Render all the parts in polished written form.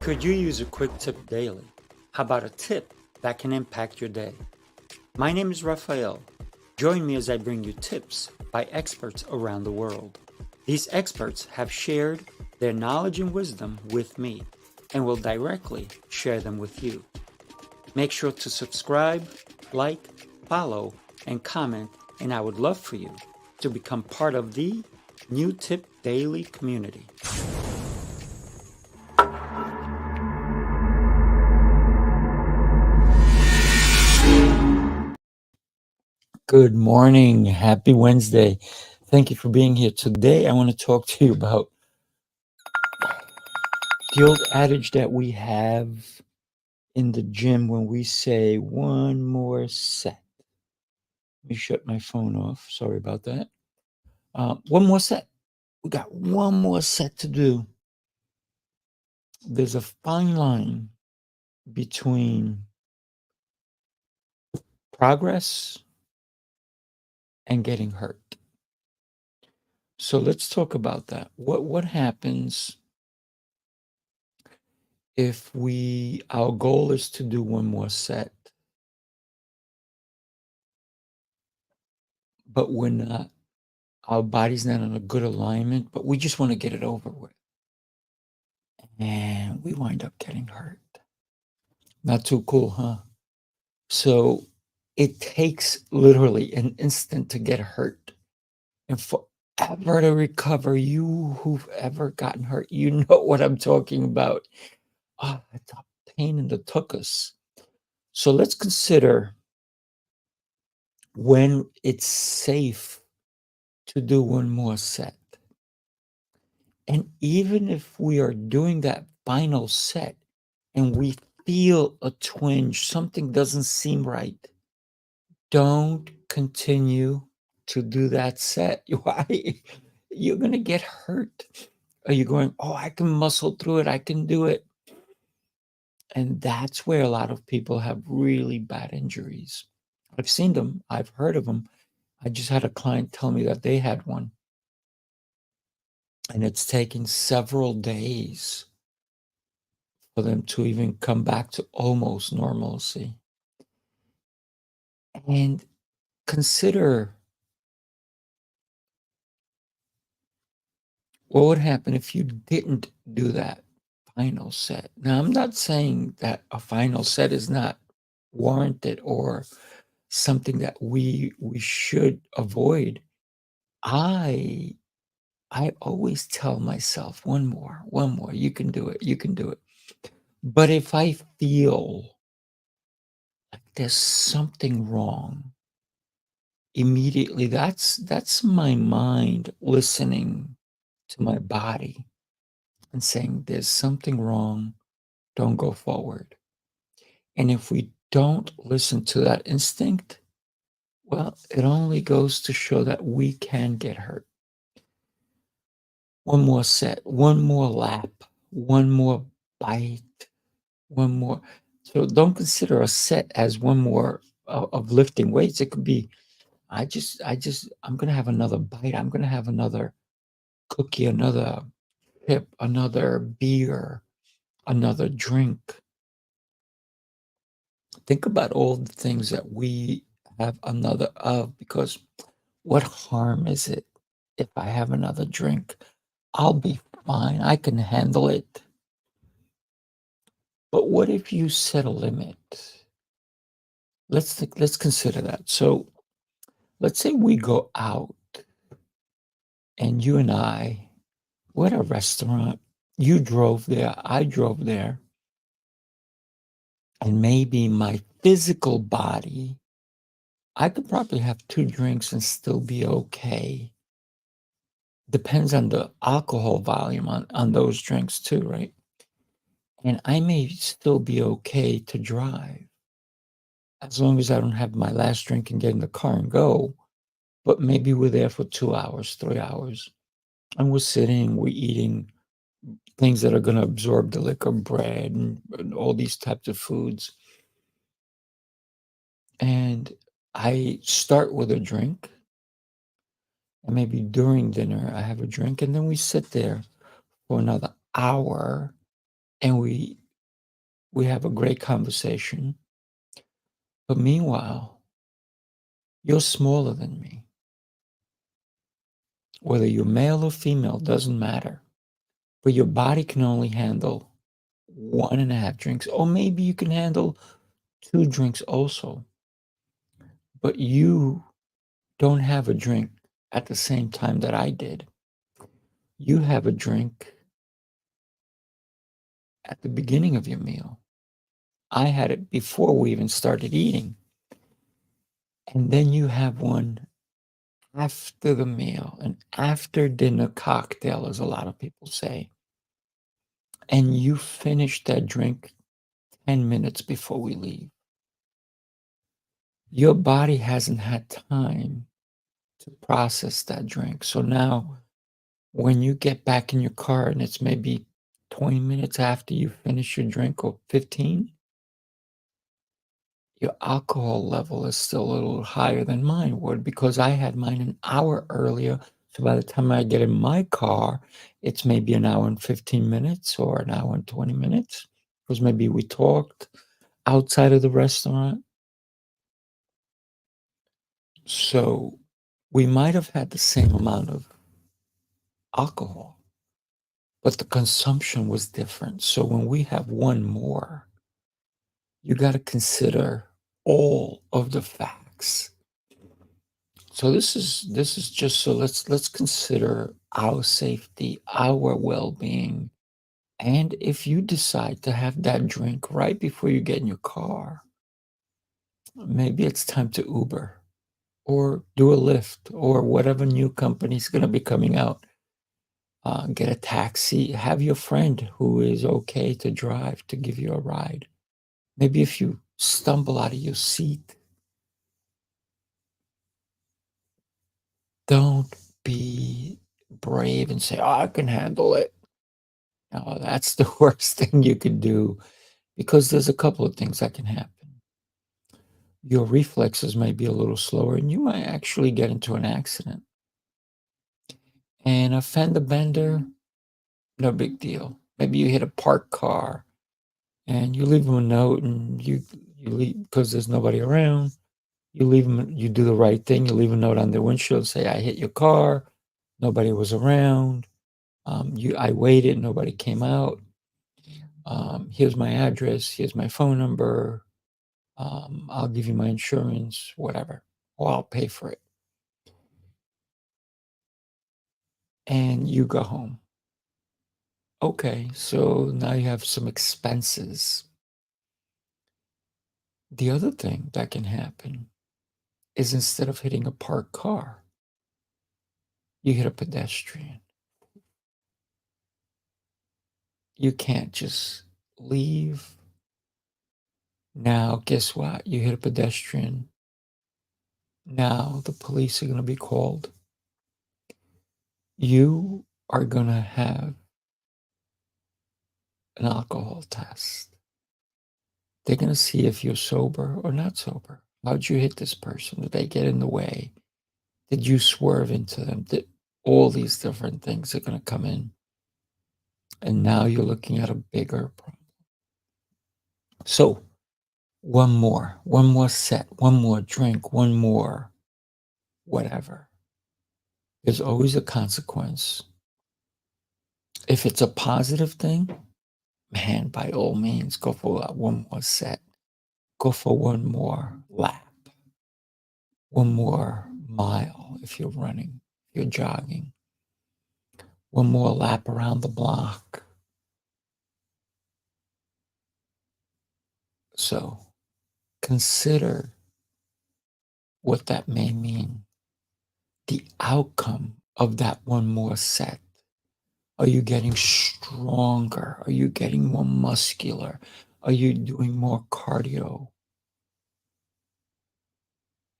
Could you use a quick tip daily? How about a tip that can impact your day? My name is Raphael. Join me as I bring you tips by experts around the world. These experts have shared their knowledge and wisdom with me and will directly share them with you. Make sure to subscribe, like, follow, and comment, and I would love for you to become part of the New Tip Daily community. Good morning. Happy Wednesday. Thank you for being here. Today, I want to talk to you about the old adage that we have in the gym when we say one more set. Let me shut my phone off. Sorry about that. One more set. We got one more set to do. There's a fine line between progress and getting hurt. So let's talk about that. What happens if our goal is to do one more set, but our body's not in a good alignment, but we just want to get it over with. And we wind up getting hurt. Not too cool, huh? So it takes literally an instant to get hurt. And forever to recover. You who've ever gotten hurt, you know what I'm talking about. Oh, it's a pain in the tuchus. So let's consider when it's safe to do one more set. And even if we are doing that final set and we feel a twinge, something doesn't seem right, don't continue to do that set. Why? You're going to get hurt. Are you going, oh, I can muscle through it, I can do it? And that's where a lot of people have really bad injuries. I've seen them, I've heard of them. I just had a client tell me that they had one. And it's taken several days for them to even come back to almost normalcy. And consider what would happen if you didn't do that final set. Now, I'm not saying that a final set is not warranted or something that we should avoid. I always tell myself, one more, you can do it, you can do it. But if I feel like there's something wrong, immediately that's my mind listening to my body and saying there's something wrong, don't go forward. And if we don't listen to that instinct, well, it only goes to show that we can get hurt. One more set, one more lap, one more bite, one more. So don't consider a set as one more of lifting weights. It could be, I'm going to have another bite. I'm going to have another cookie, another chip, another beer, another drink. Think about all the things that we have another of, because what harm is it if I have another drink? I'll be fine. I can handle it. But what if you set a limit? Let's consider that. So let's say we go out and you and we're at a restaurant. You drove there, I drove there. And maybe my physical body, I could probably have 2 drinks and still be okay. Depends on the alcohol volume on those drinks too, right? And I may still be okay to drive as long as I don't have my last drink and get in the car and go. But maybe we're there for 2 hours, 3 hours, and we're sitting, we're eating things that are going to absorb the liquor, bread, and all these types of foods. And I start with a drink, and maybe during dinner I have a drink, and then we sit there for another hour and we have a great conversation. But meanwhile, you're smaller than me. Whether you're male or female doesn't matter. But your body can only handle 1.5 drinks, or maybe you can handle 2 drinks also. But you don't have a drink at the same time that I did. You have a drink at the beginning of your meal. I had it before we even started eating. And then you have one after the meal, an after dinner cocktail, as a lot of people say. And you finish that drink 10 minutes before we leave. Your body hasn't had time to process that drink. So now, when you get back in your car and it's maybe 20 minutes after you finish your drink, or 15, your alcohol level is still a little higher than mine would, because I had mine an hour earlier. So by the time I get in my car, it's maybe an hour and 15 minutes or an hour and 20 minutes, because maybe we talked outside of the restaurant. So we might have had the same amount of alcohol, but the consumption was different. So when we have one more, you got to consider all of the facts. So this is just, so let's consider our safety, our well-being. And if you decide to have that drink right before you get in your car, maybe it's time to Uber or do a Lyft or whatever new company is going to be coming out. Get a taxi, have your friend who is okay to drive to give you a ride. Maybe if you stumble out of your seat, don't be brave and say, "Oh, I can handle it." No, that's the worst thing you could do, because there's a couple of things that can happen. Your reflexes may be a little slower and you might actually get into an accident. And a fender bender, no big deal. Maybe you hit a parked car and you leave them a note, and you leave because there's nobody around. You leave them, you do the right thing. You leave a note on their windshield, say, "I hit your car. Nobody was around. I waited. Nobody came out. Here's my address. Here's my phone number. I'll give you my insurance, whatever, or I'll pay for it." And you go home. Okay, so now you have some expenses. The other thing that can happen is, instead of hitting a parked car, you hit a pedestrian. You can't just leave. Now, guess what? You hit a pedestrian. Now the police are going to be called. You are going to have an alcohol test. They're going to see if you're sober or not sober. How'd you hit this person? Did they get in the way? Did you swerve into them? All these different things are going to come in. And now you're looking at a bigger problem. So, one more set, one more drink, one more whatever. There's always a consequence. If it's a positive thing, man, by all means, go for one more set. Go for one more lap, one more mile if you're running, if you're jogging, one more lap around the block. So consider what that may mean, the outcome of that one more set. Are you getting stronger? Are you getting more muscular? Are you doing more cardio?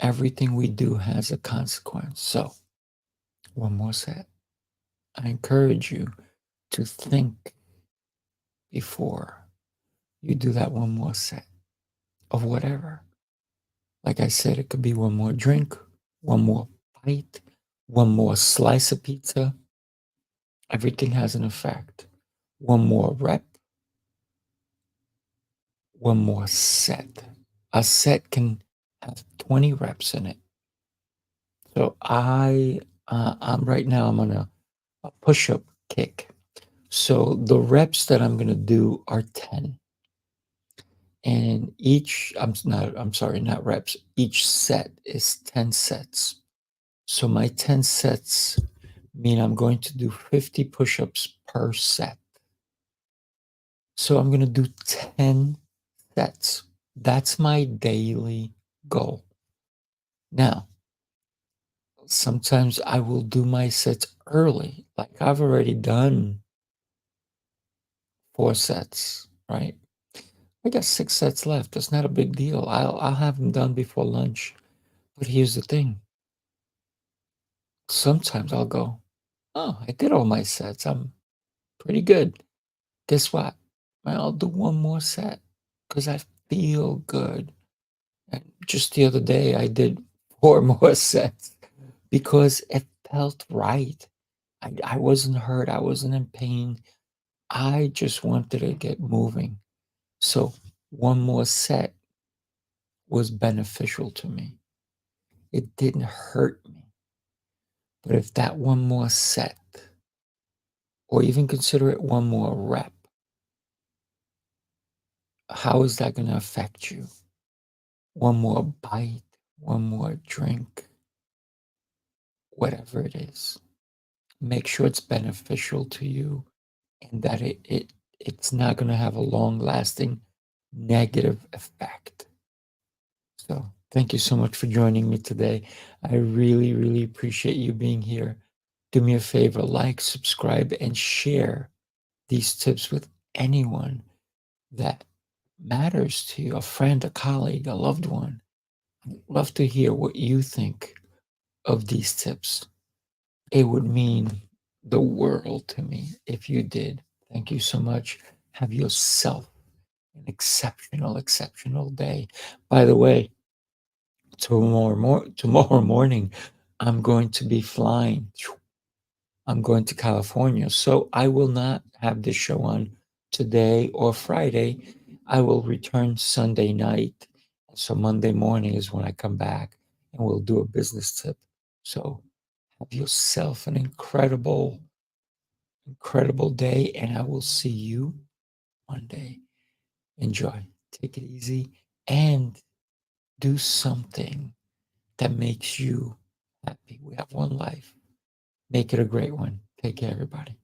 Everything we do has a consequence. So, one more set. I encourage you to think before you do that one more set of whatever. Like I said, it could be one more drink, one more bite, one more slice of pizza. Everything has an effect. One more rep, one more set. A set can have 20 reps in it. So I'm right now, I'm on a push-up kick. So the reps that I'm gonna do are 10. And I'm sorry, not reps. Each set is 10 sets. So my 10 sets mean I'm going to do 50 push-ups per set. So I'm going to do 10 sets. That's my daily goal. Now, sometimes I will do my sets early. Like I've already done 4 sets, right? I got 6 sets left. That's not a big deal. I'll have them done before lunch. But here's the thing. Sometimes I'll go, oh, I did all my sets. I'm pretty good. Guess what? I'll do one more set because I feel good. And just the other day, I did 4 more sets because it felt right. I wasn't hurt. I wasn't in pain. I just wanted to get moving. So one more set was beneficial to me. It didn't hurt me. But if that one more set, or even consider it one more rep, how is that going to affect you? One more bite, one more drink, whatever it is. Make sure it's beneficial to you and that it's not going to have a long lasting negative effect. So thank you so much for joining me today. I really, really appreciate you being here. Do me a favor, like, subscribe, and share these tips with anyone that matters to you, a friend, a colleague, a loved one. I'd love to hear what you think of these tips. It would mean the world to me if you did. Thank you so much. Have yourself an exceptional, exceptional day. By the way, tomorrow morning, I'm going to be flying. I'm going to California. So I will not have this show on today or Friday. I will return Sunday night. So Monday morning is when I come back and we'll do a business tip. So have yourself an incredible, incredible day, and I will see you Monday. Enjoy. Take it easy and do something that makes you happy. We have one life. Make it a great one. Take care, everybody.